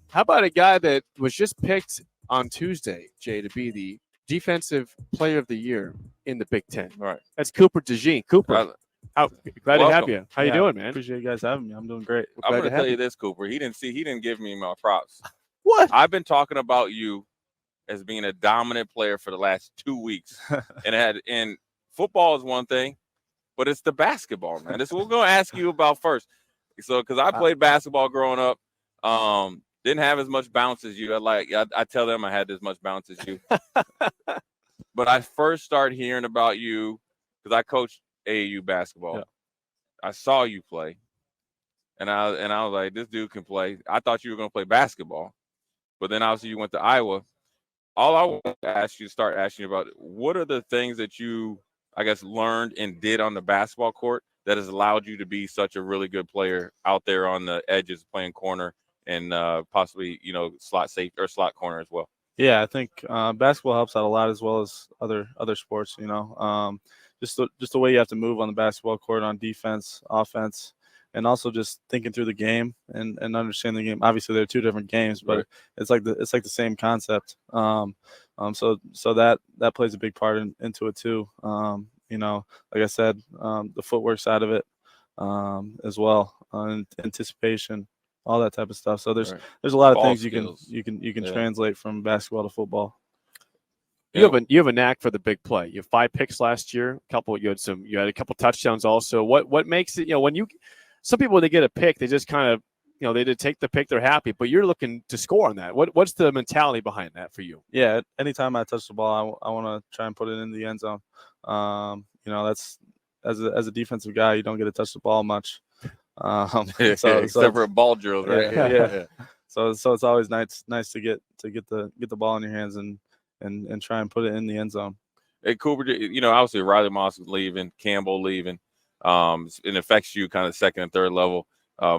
How about a guy that was just picked on Tuesday, Jay, to be the defensive player of the year in the Big Ten? Right. That's Cooper DeJean. Cooper, Uh, how glad to have welcome. you. How you Yeah, doing, man? appreciate you guys having me. I'm doing great. We're I'm glad going to to tell have you you. this, Cooper. He didn't give me my props. What? I've been talking about you as being a dominant player for the last 2 weeks, and football is one thing, but it's the basketball, man. This is what we're going to ask you about first. So, because I played basketball growing up, didn't have as much bounce as you. I tell them I had as much bounce as you, but I first started hearing about you because I coached AAU basketball. Yeah. I saw you play, and I was like, this dude can play. I thought you were going to play basketball, but then obviously you went to Iowa. All I want to start asking you about, what are the things that you, I guess, learned and did on the basketball court that has allowed you to be such a really good player out there on the edges, playing corner and possibly, slot safe or slot corner as well. Yeah, I think basketball helps out a lot as well as other sports. Just the way you have to move on the basketball court on defense, offense, and also just thinking through the game and understanding the game. Obviously, they're two different games, but Right. it's like the same concept. So that plays a big part into it too. Like I said, the footwork side of it as well, anticipation, all that type of stuff. So Right. there's a lot of Ball things skills. you can Yeah. translate from basketball to football. You have a knack for the big play. You have 5 picks last year. You had a couple touchdowns also. What makes it, when some people when they get a pick, they just kind of they did take the pick, they're happy, but you're looking to score on that. What's the mentality behind that for you? Yeah, anytime I touch the ball, I want to try and put it in the end zone. That's as a defensive guy, you don't get to touch the ball much. Except for ball drills, right? Yeah. So it's always nice to get the ball in your hands and try and put it in the end zone. Hey, Cooper, obviously Riley Moss is leaving, Campbell leaving. It affects you kind of second and third level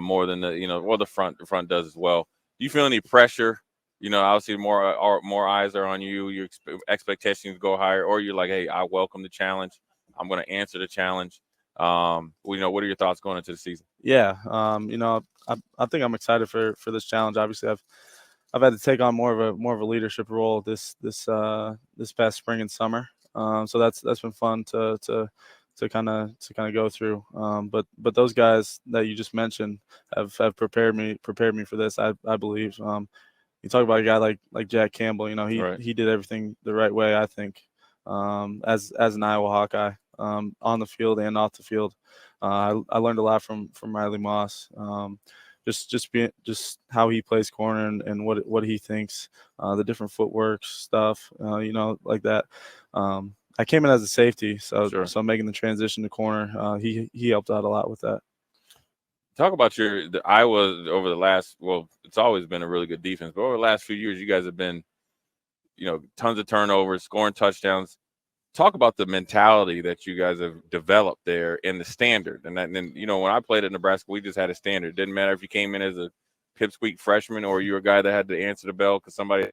more than the front does as well. Do you feel any pressure? Obviously more eyes are on you. Your expectations go higher, or you're like, hey, I welcome the challenge. I'm going to answer the challenge. What are your thoughts going into the season? Yeah, I think I'm excited for this challenge. Obviously, I've had to take on more of a leadership role this past spring and summer. So that's been fun to kind of go through. But those guys that you just mentioned have prepared me for this. I believe. You talk about a guy like Jack Campbell. Right. He did everything the right way. I think as an Iowa Hawkeye, on the field and off the field. I learned a lot from Riley Moss. Just how he plays corner and what he thinks, the different footwork stuff, like that. I came in as a safety, so Sure. so making the transition to corner, he helped out a lot with that. Talk about the Iowa over the last. Well, it's always been a really good defense, but over the last few years, you guys have been, tons of turnovers, scoring touchdowns. Talk about the mentality that you guys have developed there in the standard. And then, when I played at Nebraska, we just had a standard. It didn't matter if you came in as a pipsqueak freshman or you were a guy that had to answer the bell because somebody.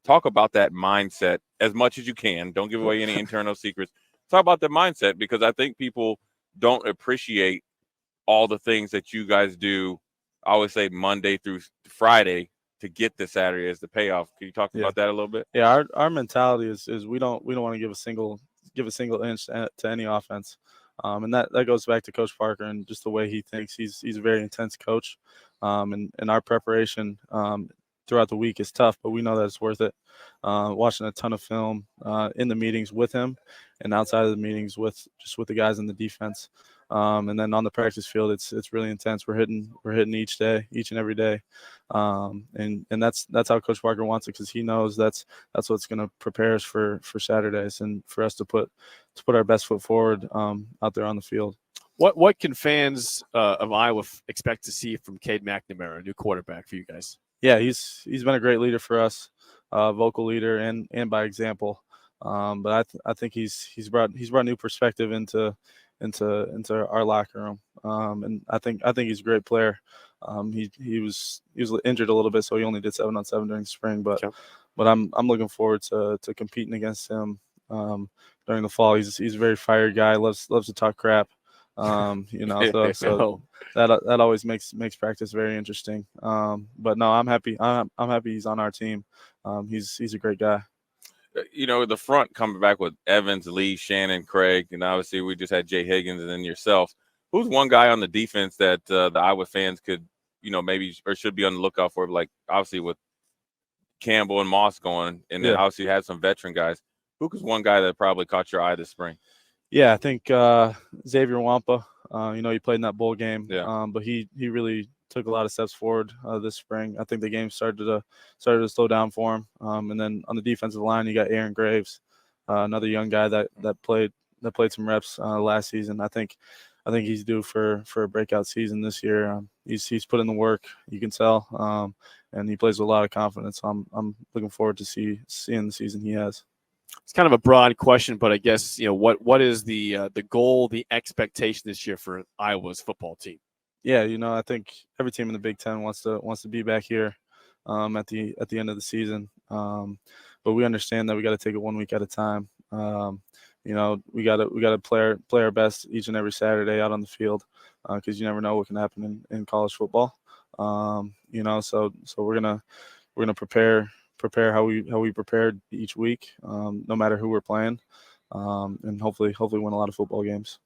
Talk about that mindset as much as you can. Don't give away any internal secrets. Talk about the mindset, because I think people don't appreciate all the things that you guys do. I always say Monday through Friday to get to Saturday as the payoff. Can you talk about that a little bit? Yeah, our mentality is we don't want to give a single inch to any offense, and that goes back to Coach Parker and just the way he thinks. He's a very intense coach, and our preparation throughout the week is tough, but we know that it's worth it. Watching a ton of film in the meetings with him, and outside of the meetings with the guys in the defense. And then on the practice field, it's really intense. We're hitting each and every day, and that's how Coach Parker wants it, because he knows that's what's going to prepare us for Saturdays and for us to put our best foot forward out there on the field. What can fans of Iowa expect to see from Cade McNamara, a new quarterback for you guys? Yeah, he's been a great leader for us, vocal leader and by example. But I think he's brought new perspective into our locker room, and I think he's a great player. He was injured a little bit, so he only did 7-on-7 during the spring. But I'm looking forward to competing against him during the fall. He's a very fiery guy. Loves to talk crap. So that always makes practice very interesting. But no, I'm happy. I'm happy he's on our team. He's a great guy. The front coming back with Evans, Lee, Shannon, Craig, and obviously we just had Jay Higgins and then yourself. Who's one guy on the defense that the Iowa fans could, maybe or should be on the lookout for? Like obviously with Campbell and Moss going, and then obviously you had some veteran guys. Who was one guy that probably caught your eye this spring? Yeah, I think Xavier Wampa. He played in that bowl game, but he really took a lot of steps forward this spring. I think the game started to slow down for him. And then on the defensive line, you got Aaron Graves, another young guy that played some reps last season. I think he's due for a breakout season this year. He's put in the work, you can tell, and he plays with a lot of confidence. So I'm looking forward to seeing the season he has. It's kind of a broad question, but I guess what is the goal, the expectation this year for Iowa's football team? Yeah, I think every team in the Big Ten wants to be back here at the end of the season. But we understand that we got to take it 1 week at a time. We got to play our best each and every Saturday out on the field because you never know what can happen in college football. So we're gonna prepare how we prepared each week, no matter who we're playing, and hopefully win a lot of football games.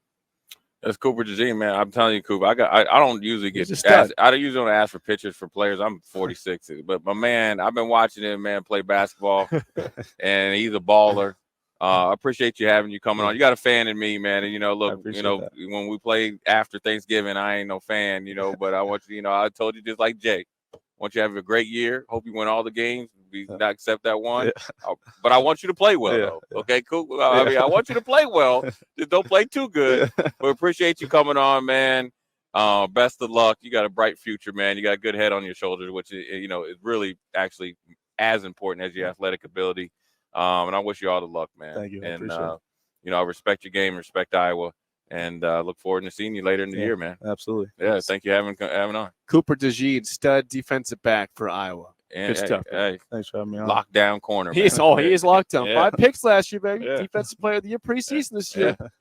That's Cooper DeJean, man. I'm telling you, Cooper. I don't usually get asked. I usually don't ask for pictures for players. I'm 46, but my man, I've been watching him, man, play basketball, and he's a baller. I appreciate you coming on. You got a fan in me, man. And look, when we play after Thanksgiving, I ain't no fan, but I want you. I told you just like Jay. I want you to have a great year. Hope you win all the games. We not accept that one, but I want you to play well, though. Okay, cool. I want you to play well. Just don't play too good. We appreciate you coming on, man. Best of luck. You got a bright future, man. You got a good head on your shoulders, which is really actually as important as your athletic ability. And I wish you all the luck, man. Thank you. And I respect your game, respect Iowa, and look forward to seeing you later in the year, man. Absolutely. Yeah, thank you for having on. Cooper DeJean, stud defensive back for Iowa. And, good stuff. Hey, thanks for having me on. Lockdown corner. He is locked down. 5 picks last year, baby. Yeah. Defensive player of the year preseason this year.